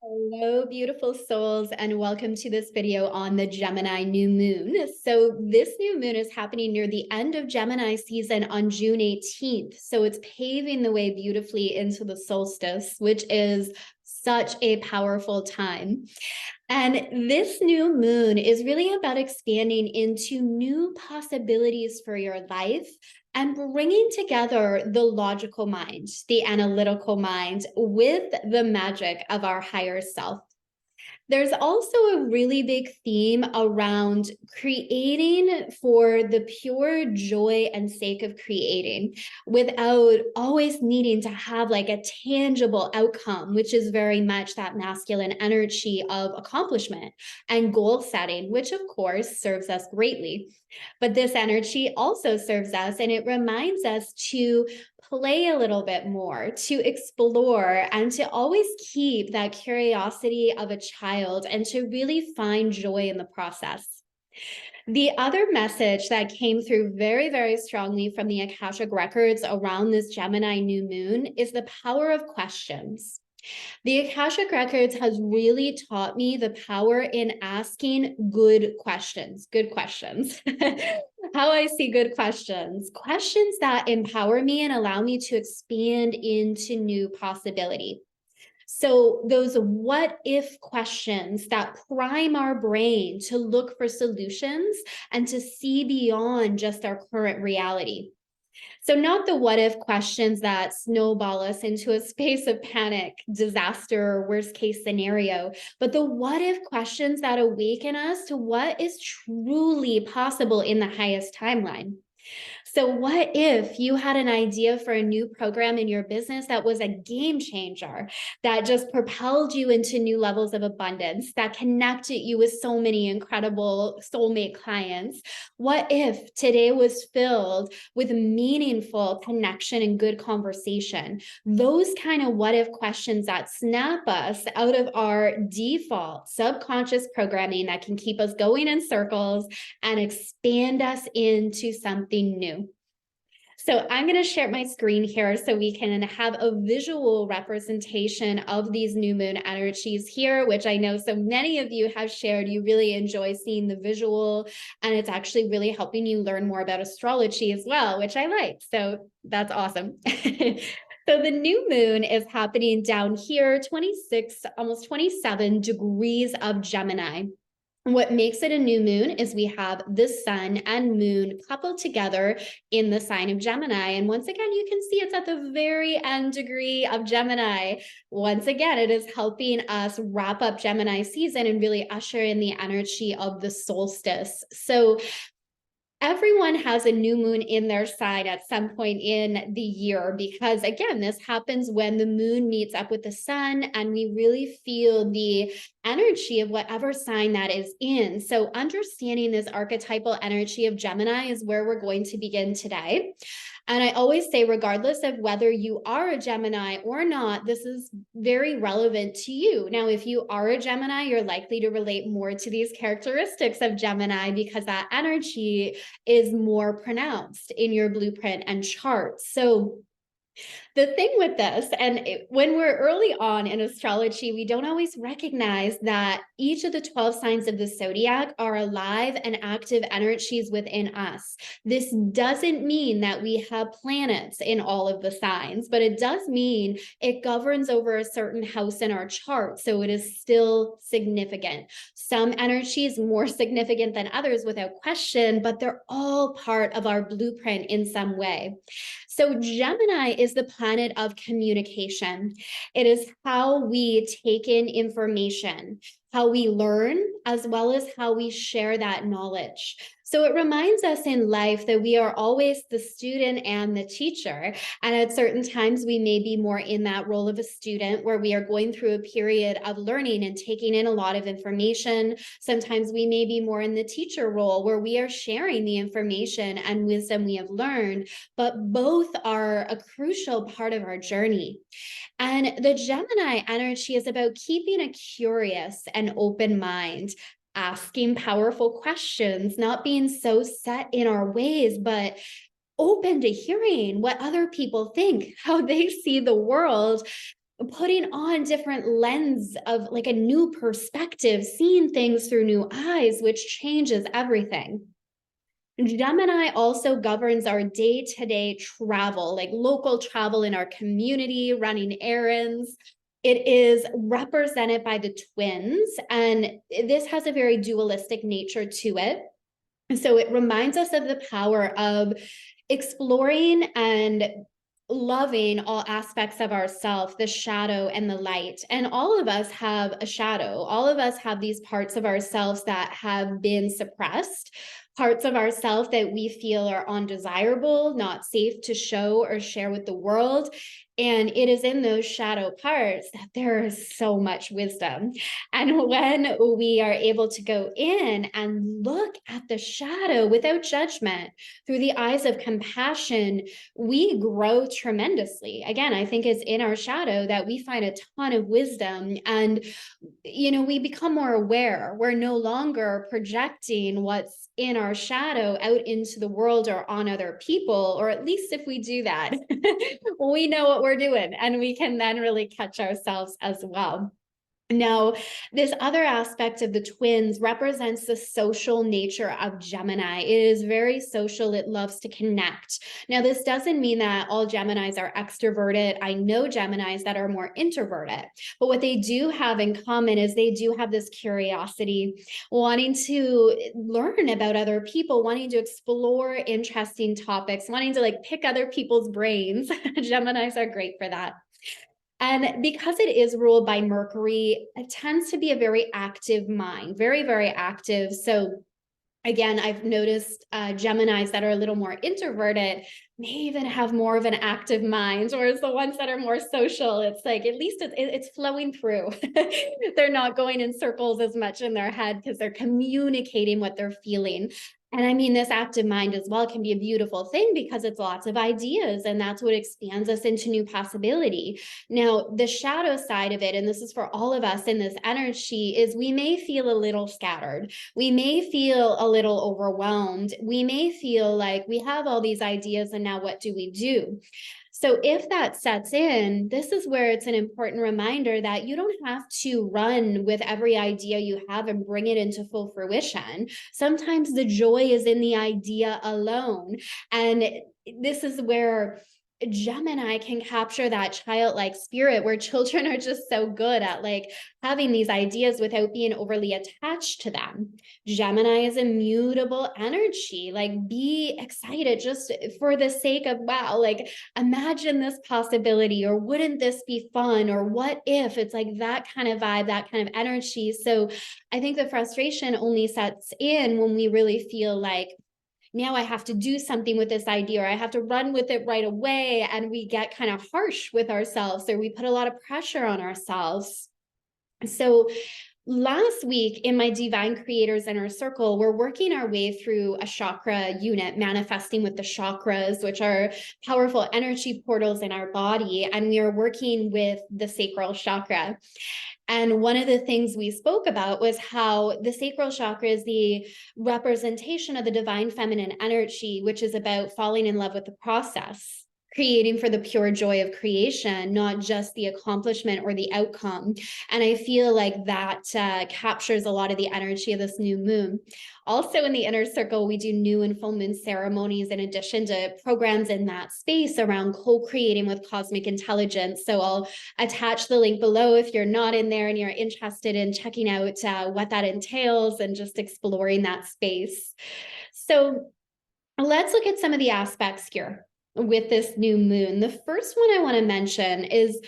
Hello, beautiful souls, and welcome to this video on the Gemini New Moon. So this new moon is happening near the end of Gemini season on June 18th. So it's paving the way beautifully into the solstice, which is such a powerful time. And this new moon is really about expanding into new possibilities for your life and bringing together the logical mind, the analytical mind, with the magic of our higher self. There's also a really big theme around creating for the pure joy and sake of creating without always needing to have like a tangible outcome, which is very much that masculine energy of accomplishment and goal setting, which of course serves us greatly. But this energy also serves us, and it reminds us to play a little bit more, to explore, and to always keep that curiosity of a child and to really find joy in the process. The other message that came through very, very strongly from the Akashic records around this Gemini new moon is the power of questions. The Akashic Records has really taught me the power in asking good questions, How I see good questions, questions that empower me and allow me to expand into new possibility. So those what if questions that prime our brain to look for solutions and to see beyond just our current reality. So not the what if questions that snowball us into a space of panic, disaster, or worst case scenario, but the what if questions that awaken us to what is truly possible in the highest timeline. So what if you had an idea for a new program in your business that was a game changer, that just propelled you into new levels of abundance, that connected you with so many incredible soulmate clients? What if today was filled with meaningful connection and good conversation? Those kind of what if questions that snap us out of our default subconscious programming that can keep us going in circles and expand us into something new. So I'm going to share my screen here so we can have a visual representation of these new moon energies here, which I know so many of you have shared. You really enjoy seeing the visual, and it's actually really helping you learn more about astrology as well, which I like. So that's awesome. So the new moon is happening down here, 26, almost 27 degrees of Gemini. What makes it a new moon is we have the sun and moon coupled together in the sign of Gemini. And once again, you can see it's at the very end degree of Gemini. Once again, it is helping us wrap up Gemini season and really usher in the energy of the solstice. So everyone has a new moon in their sign at some point in the year, because again, this happens when the moon meets up with the sun and we really feel the energy of whatever sign that is in. So understanding this archetypal energy of Gemini is where we're going to begin today. And I always say, regardless of whether you are a Gemini or not, this is very relevant to you. Now, if you are a Gemini, you're likely to relate more to these characteristics of Gemini because that energy is more pronounced in your blueprint and chart. So the thing with this, and when we're early on in astrology, we don't always recognize that each of the 12 signs of the zodiac are alive and active energies within us. This doesn't mean that we have planets in all of the signs, but it does mean it governs over a certain house in our chart. So it is still significant. Some energies more significant than others without question, but they're all part of our blueprint in some way. So Gemini is the planet of communication. It is how we take in information, how we learn, as well as how we share that knowledge. So it reminds us in life that we are always the student and the teacher. And at certain times, we may be more in that role of a student where we are going through a period of learning and taking in a lot of information. Sometimes we may be more in the teacher role where we are sharing the information and wisdom we have learned, but both are a crucial part of our journey. And the Gemini energy is about keeping a curious and open mind, asking powerful questions, not being so set in our ways, but open to hearing what other people think, how they see the world, putting on different lens of like a new perspective, seeing things through new eyes, which changes everything. Gemini also governs our day-to-day travel, like local travel in our community, running errands. It is represented by the twins, and this has a very dualistic nature to it. And so it reminds us of the power of exploring and loving all aspects of ourself, the shadow and the light. And all of us have a shadow. All of us have these parts of ourselves that have been suppressed, parts of ourselves that we feel are undesirable, not safe to show or share with the world. And it is in those shadow parts that there is so much wisdom. And when we are able to go in and look at the shadow without judgment, through the eyes of compassion, we grow tremendously. Again, I think it's in our shadow that we find a ton of wisdom, and we become more aware. We're no longer projecting what's in our shadow out into the world or on other people, or at least if we do that, we know what we're doing, and we can then really catch ourselves as well. Now, this other aspect of the twins represents the social nature of Gemini. It is very social. It loves to connect. Now, this doesn't mean that all Geminis are extroverted. I know Geminis that are more introverted, but what they do have in common is they do have this curiosity, wanting to learn about other people, wanting to explore interesting topics, wanting to like pick other people's brains. Geminis are great for that. And because it is ruled by Mercury, it tends to be a very active mind, very, very active. So again, I've noticed Geminis that are a little more introverted may even have more of an active mind, whereas the ones that are more social, it's like at least it's flowing through. They're not going in circles as much in their head because they're communicating what they're feeling. And I mean, this active mind as well can be a beautiful thing because it's lots of ideas, and that's what expands us into new possibility. Now, the shadow side of it, and this is for all of us in this energy, is we may feel a little scattered. We may feel a little overwhelmed. We may feel like we have all these ideas, and now what do we do? So if that sets in, this is where it's an important reminder that you don't have to run with every idea you have and bring it into full fruition. Sometimes the joy is in the idea alone. And this is where Gemini can capture that childlike spirit, where children are just so good at like having these ideas without being overly attached to them. Gemini is immutable energy. Like, be excited just for the sake of, wow, like imagine this possibility, or wouldn't this be fun, or what if? It's like that kind of vibe, that kind of energy. So I think the frustration only sets in when we really feel like, now I have to do something with this idea, or I have to run with it right away. And we get kind of harsh with ourselves, or we put a lot of pressure on ourselves. So last week in my Divine Creators Inner Circle, we're working our way through a chakra unit, manifesting with the chakras, which are powerful energy portals in our body. And we are working with the sacral chakra. And one of the things we spoke about was how the sacral chakra is the representation of the divine feminine energy, which is about falling in love with the process, creating for the pure joy of creation, not just the accomplishment or the outcome. And I feel like that captures a lot of the energy of this new moon. Also in the inner circle, we do new and full moon ceremonies in addition to programs in that space around co-creating with cosmic intelligence. So I'll attach the link below if you're not in there and you're interested in checking out what that entails and just exploring that space. So let's look at some of the aspects here with this new moon. The first one I want to mention is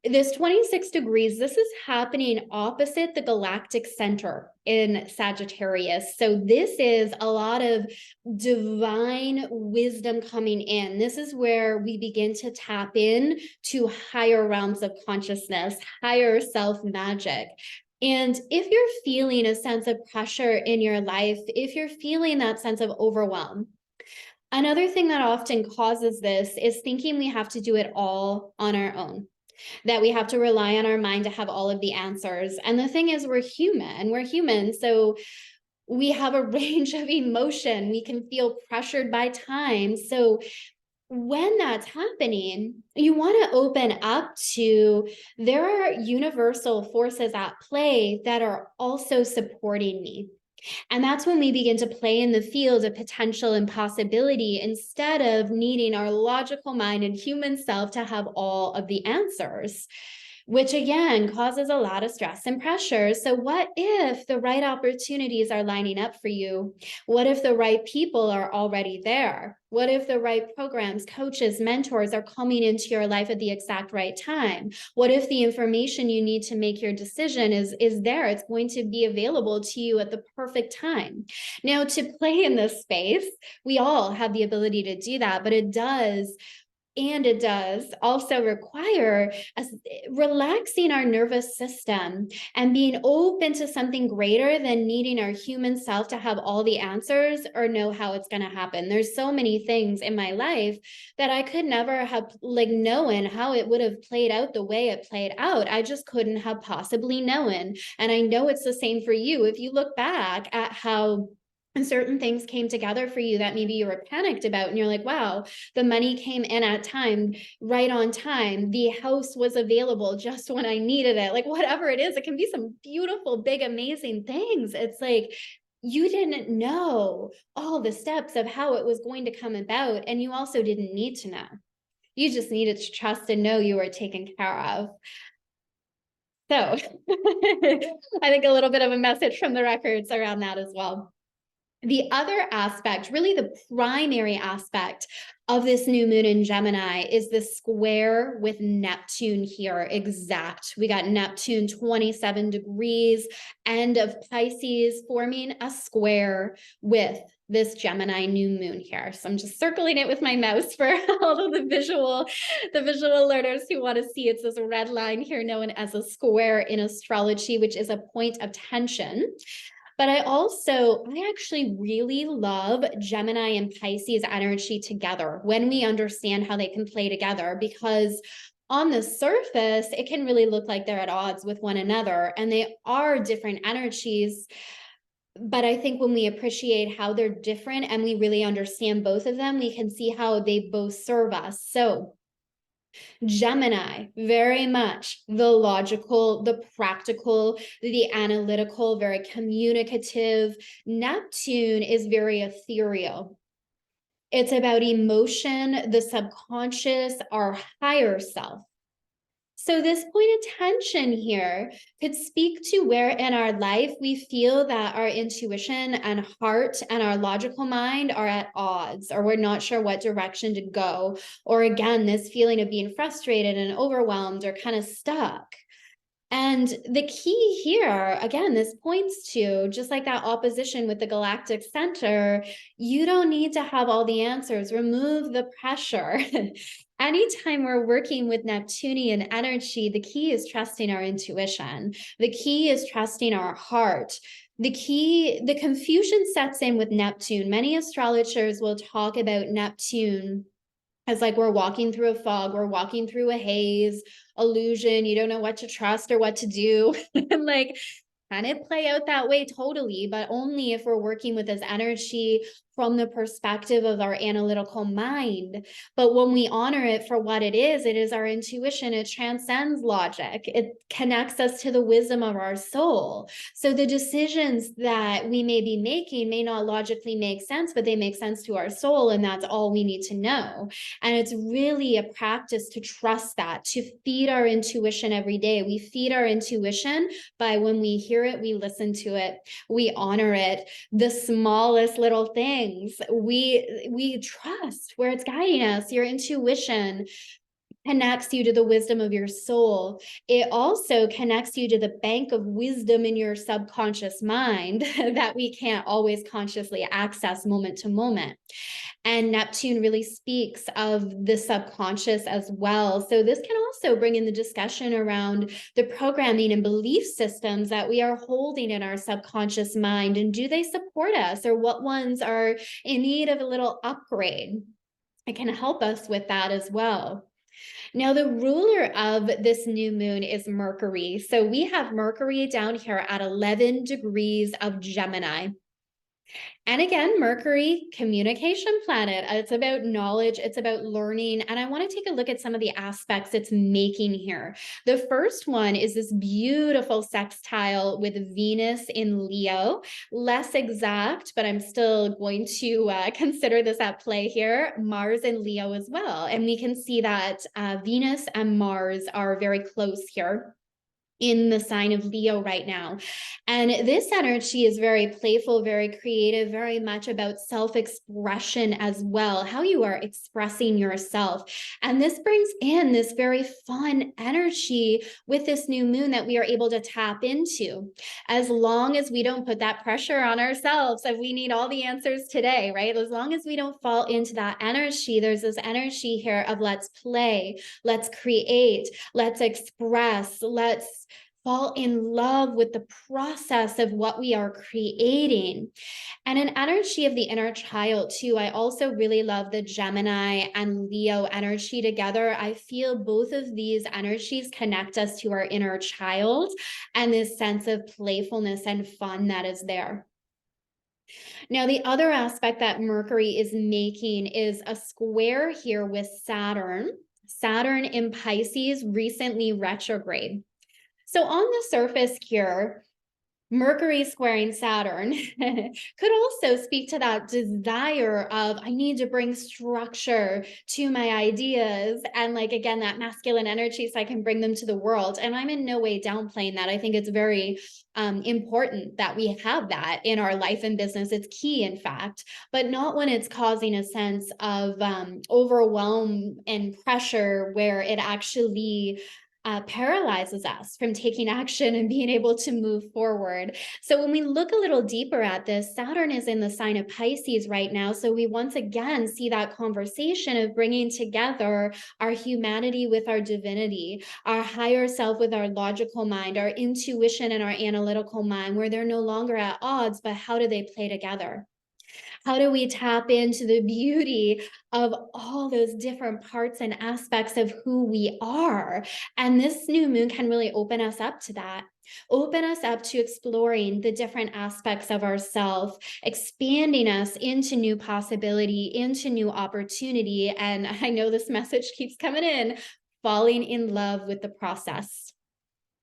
this 26 degrees. This is happening opposite the galactic center in Sagittarius. So this is a lot of divine wisdom coming in. This is where we begin to tap in to higher realms of consciousness, higher self magic. And if you're feeling a sense of pressure in your life, if you're feeling that sense of overwhelm, another thing that often causes this is thinking we have to do it all on our own, that we have to rely on our mind to have all of the answers. And the thing is, we're human. So we have a range of emotion. We can feel pressured by time. So when that's happening, you want to open up to there are universal forces at play that are also supporting me. And that's when we begin to play in the field of potential and possibility instead of needing our logical mind and human self to have all of the answers, which again causes a lot of stress and pressure. So, what if the right opportunities are lining up for you? What if the right people are already there? What if the right programs, coaches, mentors are coming into your life at the exact right time? What if the information you need to make your decision is there? It's going to be available to you at the perfect time. Now, to play in this space, we all have the ability to do that, but it does also require us relaxing our nervous system and being open to something greater than needing our human self to have all the answers or know how it's going to happen. There's so many things in my life that I could never have known how it would have played out the way it played out. I just couldn't have possibly known. And I know it's the same for you. If you look back at how and certain things came together for you that maybe you were panicked about and you're like, wow, the money came in at time, right on time. The house was available just when I needed it. Like whatever it is, it can be some beautiful, big, amazing things. It's like, you didn't know all the steps of how it was going to come about. And you also didn't need to know. You just needed to trust and know you were taken care of. So I think a little bit of a message from the records around that as well. The other aspect, really the primary aspect of this new moon in Gemini is the square with Neptune here, exact. We got Neptune 27 degrees, end of Pisces, forming a square with this Gemini new moon here. So I'm just circling it with my mouse for all of the visual learners who want to see. It's this red line here known as a square in astrology, which is a point of tension. But I actually really love Gemini and Pisces energy together when we understand how they can play together, because on the surface, it can really look like they're at odds with one another, and they are different energies. But I think when we appreciate how they're different and we really understand both of them, we can see how they both serve us. So Gemini, very much the logical, the practical, the analytical, very communicative. Neptune is very ethereal. It's about emotion, the subconscious, our higher self. So this point of tension here could speak to where in our life we feel that our intuition and heart and our logical mind are at odds, or we're not sure what direction to go. Or again, this feeling of being frustrated and overwhelmed or kind of stuck. And the key here, again, this points to just like that opposition with the galactic center, you don't need to have all the answers. Remove the pressure. Anytime we're working with Neptunian energy, the key is trusting our intuition. The key is trusting our heart. The confusion sets in with Neptune. Many astrologers will talk about Neptune as like we're walking through a fog, we're walking through a haze, illusion, you don't know what to trust or what to do. And like kind of play out that way totally, but only if we're working with this energy from the perspective of our analytical mind. But when we honor it for what it is our intuition. It transcends logic. It connects us to the wisdom of our soul. So the decisions that we may be making may not logically make sense, but they make sense to our soul. And that's all we need to know. And it's really a practice to trust that, to feed our intuition every day. We feed our intuition by when we hear it, we listen to it, we honor it. The smallest little things, we trust where it's guiding us. Your intuition connects you to the wisdom of your soul. It also connects you to the bank of wisdom in your subconscious mind that we can't always consciously access moment to moment. And Neptune really speaks of the subconscious as well. So this can also bring in the discussion around the programming and belief systems that we are holding in our subconscious mind. And do they support us, or what ones are in need of a little upgrade? It can help us with that as well. Now, the ruler of this new moon is Mercury. So we have Mercury down here at 11 degrees of Gemini. And again, Mercury, communication planet. It's about knowledge, it's about learning. And I want to take a look at some of the aspects it's making here. The first one is this beautiful sextile with Venus in Leo. Less exact, but I'm still going to consider this at play here. Mars in Leo as well. And we can see that Venus and Mars are very close here in the sign of Leo right now. And this energy is very playful, very creative, very much about self-expression as well, how you are expressing yourself. And this brings in this very fun energy with this new moon that we are able to tap into. As long as we don't put that pressure on ourselves and we need all the answers today, right? As long as we don't fall into that energy, there's this energy here of let's play, let's create, let's express, let's fall in love with the process of what we are creating. And an energy of the inner child too. I also really love the Gemini and Leo energy together. I feel both of these energies connect us to our inner child and this sense of playfulness and fun that is there. Now, the other aspect that Mercury is making is a square here with Saturn. Saturn in Pisces, recently retrograde. So on the surface here, Mercury squaring Saturn could also speak to that desire of, I need to bring structure to my ideas. And like, again, that masculine energy so I can bring them to the world. And I'm in no way downplaying that. I think it's very important that we have that in our life and business. It's key, in fact, but not when it's causing a sense of overwhelm and pressure where it actually paralyzes us from taking action and being able to move forward. So when we look a little deeper at this, Saturn is in the sign of Pisces right now. So we once again see that conversation of bringing together our humanity with our divinity, our higher self with our logical mind, our intuition and our analytical mind, where they're no longer at odds, but how do they play together? How do we tap into the beauty of all those different parts and aspects of who we are? And this new moon can really open us up to that. Open us up to exploring the different aspects of ourselves, expanding us into new possibility, into new opportunity. And I know this message keeps coming in, falling in love with the process.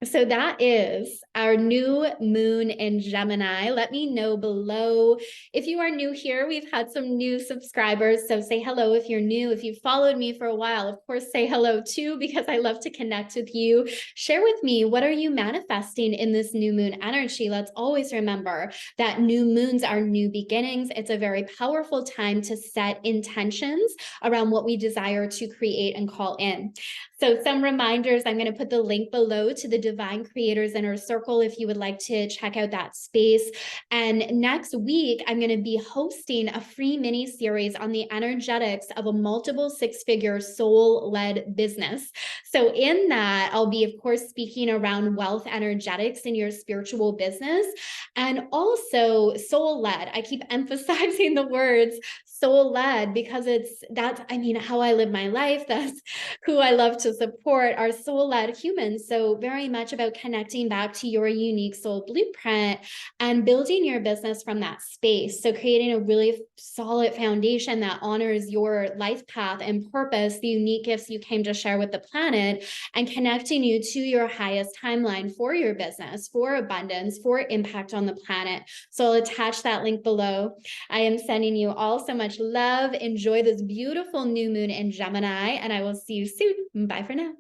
So that is our new moon in Gemini. Let me know below if you are new here. We've had some new subscribers, so say hello if you're new. If you've followed me for a while, of course, say hello too, because I love to connect with you. Share with me, what are you manifesting in this new moon energy? Let's always remember that new moons are new beginnings. It's a very powerful time to set intentions around what we desire to create and call in. So some reminders, I'm going to put the link below to the Divine Creators Inner Circle if you would like to check out that space. And next week, I'm going to be hosting a free mini series on the energetics of a multiple six-figure soul-led business. So in that, I'll be, of course, speaking around wealth energetics in your spiritual business and also soul-led. I keep emphasizing the words soul-led because that's how I live my life. That's who I love to support, are soul-led humans. So very much about connecting back to your unique soul blueprint and building your business from that space. So creating a really solid foundation that honors your life path and purpose, the unique gifts you came to share with the planet, and connecting you to your highest timeline for your business, for abundance, for impact on the planet. So I'll attach that link below. I am sending you all so much love. Enjoy this beautiful new moon in Gemini, and I will see you soon. Bye for now.